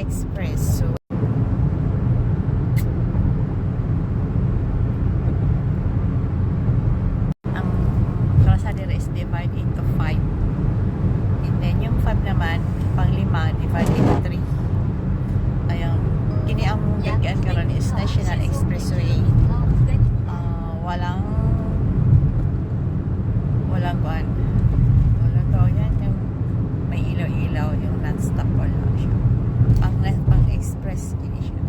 Express. So, ang kalsada is divided into 5. And then, yung 5 naman, pang 5, divided into 3. Ayun. Kini ang bigyan karon is National Expressway. Walang kuan. Walang to yan. Yung may ilaw-ilaw, yung non-stop wala siya. Pang express kini siya.